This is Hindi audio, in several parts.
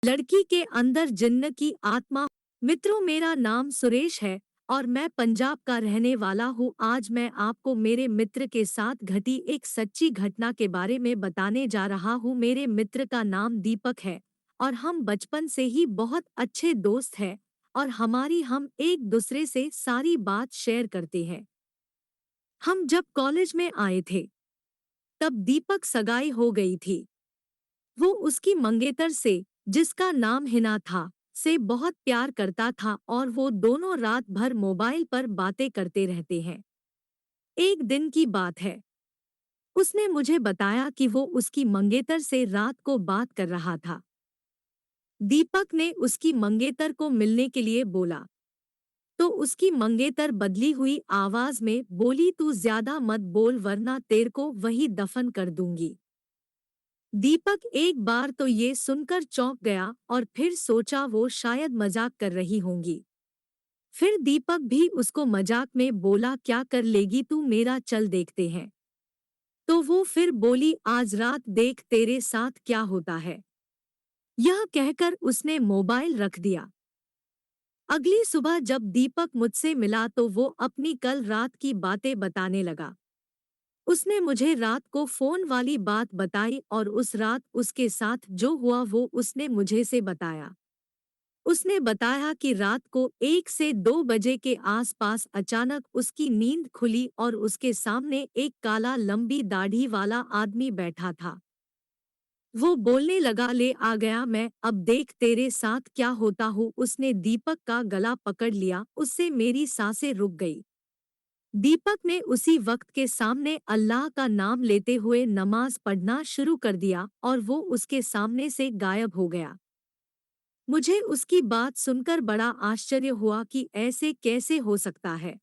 लड़की के अंदर जिन्न की आत्मा। मित्रों, मेरा नाम सुरेश है और मैं पंजाब का रहने वाला हूँ। आज मैं आपको मेरे मित्र के साथ घटी एक सच्ची घटना के बारे में बताने जा रहा हूँ। मेरे मित्र का नाम दीपक है और हम बचपन से ही बहुत अच्छे दोस्त हैं और हम एक दूसरे से सारी बात शेयर करते हैं। हम जब कॉलेज में आए थे तब दीपक सगाई हो गई थी। वो उसकी मंगेतर से, जिसका नाम हिना था, से बहुत प्यार करता था और वो दोनों रात भर मोबाइल पर बातें करते रहते हैं। एक दिन की बात है, उसने मुझे बताया कि वो उसकी मंगेतर से रात को बात कर रहा था। दीपक ने उसकी मंगेतर को मिलने के लिए बोला तो उसकी मंगेतर बदली हुई आवाज में बोली, तू ज्यादा मत बोल वरना तेरे को वही दफन कर दूंगी। दीपक एक बार तो ये सुनकर चौंक गया और फिर सोचा वो शायद मजाक कर रही होंगी। फिर दीपक भी उसको मजाक में बोला, क्या कर लेगी तू मेरा, चल देखते हैं। तो वो फिर बोली, आज रात देख तेरे साथ क्या होता है। यह कहकर उसने मोबाइल रख दिया। अगली सुबह जब दीपक मुझसे मिला तो वो अपनी कल रात की बातें बताने लगा। उसने मुझे रात को फोन वाली बात बताई और उस रात उसके साथ जो हुआ वो उसने मुझे से बताया। उसने बताया कि रात को 1 से 2 बजे के आसपास अचानक उसकी नींद खुली और उसके सामने एक काला लंबी दाढ़ी वाला आदमी बैठा था। वो बोलने लगा, ले आ गया मैं, अब देख तेरे साथ क्या होता हूँ। उसने दीपक का गला पकड़ लिया, उससे मेरी सांसें रुक गई। दीपक ने उसी वक्त के सामने अल्लाह का नाम लेते हुए नमाज पढ़ना शुरू कर दिया और वो उसके सामने से गायब हो गया। मुझे उसकी बात सुनकर बड़ा आश्चर्य हुआ कि ऐसे कैसे हो सकता है।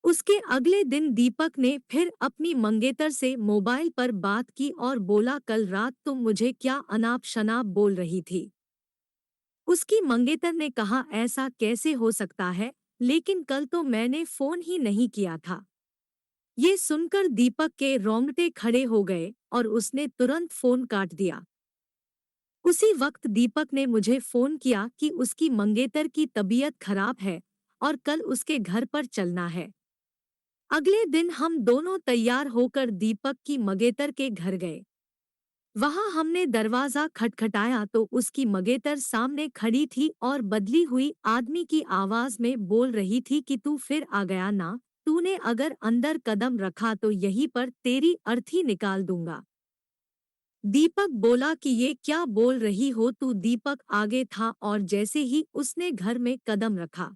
उसके अगले दिन दीपक ने फिर अपनी मंगेतर से मोबाइल पर बात की और बोला, कल रात तुम मुझे क्या अनाप शनाप बोल रही थी। उसकी मंगेतर ने कहा, ऐसा कैसे हो सकता है, लेकिन कल तो मैंने फोन ही नहीं किया था। ये सुनकर दीपक के रोंगटे खड़े हो गए और उसने तुरंत फोन काट दिया। उसी वक्त दीपक ने मुझे फोन किया कि उसकी मंगेतर की तबीयत खराब है और कल उसके घर पर चलना है। अगले दिन हम दोनों तैयार होकर दीपक की मंगेतर के घर गए। वहां हमने दरवाजा खटखटाया तो उसकी मंगेतर सामने खड़ी थी और बदली हुई आदमी की आवाज में बोल रही थी कि तू फिर आ गया ना, तूने अगर अंदर कदम रखा तो यहीं पर तेरी अर्थी निकाल दूंगा। दीपक बोला कि ये क्या बोल रही हो तू। दीपक आगे था और जैसे ही उसने घर में कदम रखा,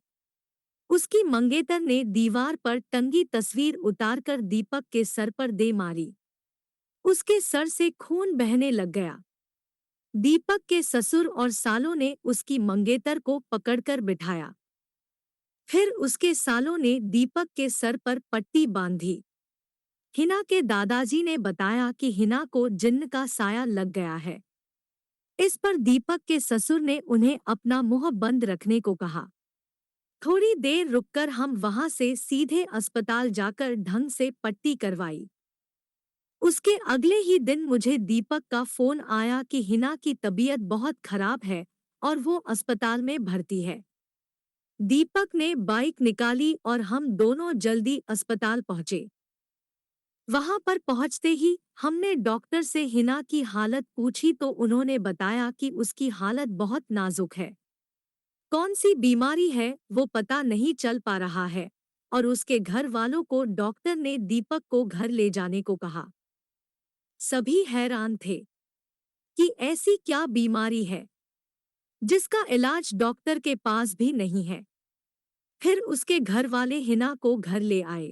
उसकी मंगेतर ने दीवार पर टंगी तस्वीर उतारकर दीपक के सर पर दे मारी। उसके सर से खून बहने लग गया। दीपक के ससुर और सालों ने उसकी मंगेतर को पकड़कर बिठाया। फिर उसके सालों ने दीपक के सर पर पट्टी बांधी। हिना के दादाजी ने बताया कि हिना को जिन्न का साया लग गया है। इस पर दीपक के ससुर ने उन्हें अपना मुंह बंद रखने को कहा। थोड़ी देर रुककर हम वहां से सीधे अस्पताल जाकर ढंग से पट्टी करवाई। उसके अगले ही दिन मुझे दीपक का फोन आया कि हिना की तबीयत बहुत खराब है और वो अस्पताल में भर्ती है। दीपक ने बाइक निकाली और हम दोनों जल्दी अस्पताल पहुंचे। वहां पर पहुंचते ही हमने डॉक्टर से हिना की हालत पूछी तो उन्होंने बताया कि उसकी हालत बहुत नाजुक है। कौन सी बीमारी है वो पता नहीं चल पा रहा है और उसके घर वालों को डॉक्टर ने दीपक को घर ले जाने को कहा। सभी हैरान थे कि ऐसी क्या बीमारी है जिसका इलाज डॉक्टर के पास भी नहीं है। फिर उसके घर वाले हिना को घर ले आए।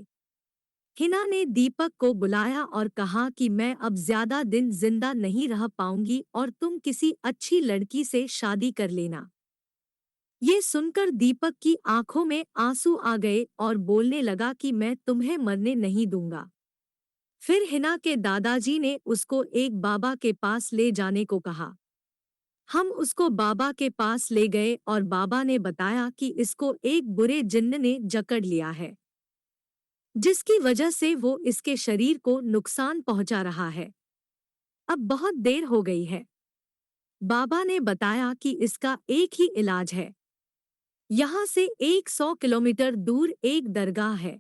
हिना ने दीपक को बुलाया और कहा कि मैं अब ज्यादा दिन जिंदा नहीं रह पाऊंगी और तुम किसी अच्छी लड़की से शादी कर लेना। ये सुनकर दीपक की आंखों में आंसू आ गए और बोलने लगा कि मैं तुम्हें मरने नहीं दूंगा। फिर हिना के दादाजी ने उसको एक बाबा के पास ले जाने को कहा। हम उसको बाबा के पास ले गए और बाबा ने बताया कि इसको एक बुरे जिन्न ने जकड़ लिया है, जिसकी वजह से वो इसके शरीर को नुकसान पहुंचा रहा है। अब बहुत देर हो गई है। बाबा ने बताया कि इसका एक ही इलाज है। यहाँ से 100 किलोमीटर दूर एक दरगाह है,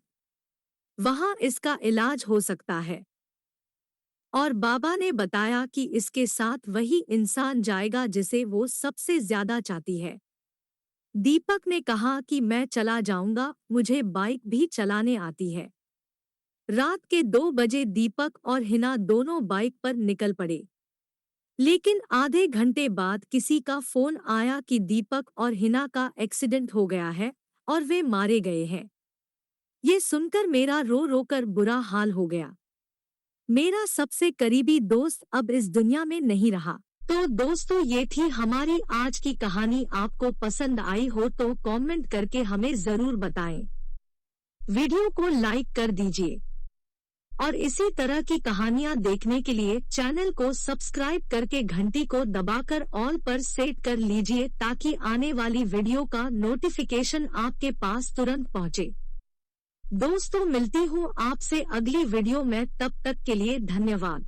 वहाँ इसका इलाज हो सकता है। और बाबा ने बताया कि इसके साथ वही इंसान जाएगा जिसे वो सबसे ज्यादा चाहती है। दीपक ने कहा कि मैं चला जाऊंगा, मुझे बाइक भी चलाने आती है। रात के 2 बजे दीपक और हिना दोनों बाइक पर निकल पड़े। लेकिन आधे घंटे बाद किसी का फोन आया कि दीपक और हिना का एक्सीडेंट हो गया है और वे मारे गए हैं। ये सुनकर मेरा रो रो कर बुरा हाल हो गया। मेरा सबसे करीबी दोस्त अब इस दुनिया में नहीं रहा। तो दोस्तों, ये थी हमारी आज की कहानी। आपको पसंद आई हो तो कमेंट करके हमें जरूर बताएं। वीडियो को लाइक कर दीजिए और इसी तरह की कहानियां देखने के लिए चैनल को सब्सक्राइब करके घंटी को दबाकर ऑल पर सेट कर लीजिए ताकि आने वाली वीडियो का नोटिफिकेशन आपके पास तुरंत पहुंचे। दोस्तों, मिलती हूँ आपसे अगली वीडियो में, तब तक के लिए धन्यवाद।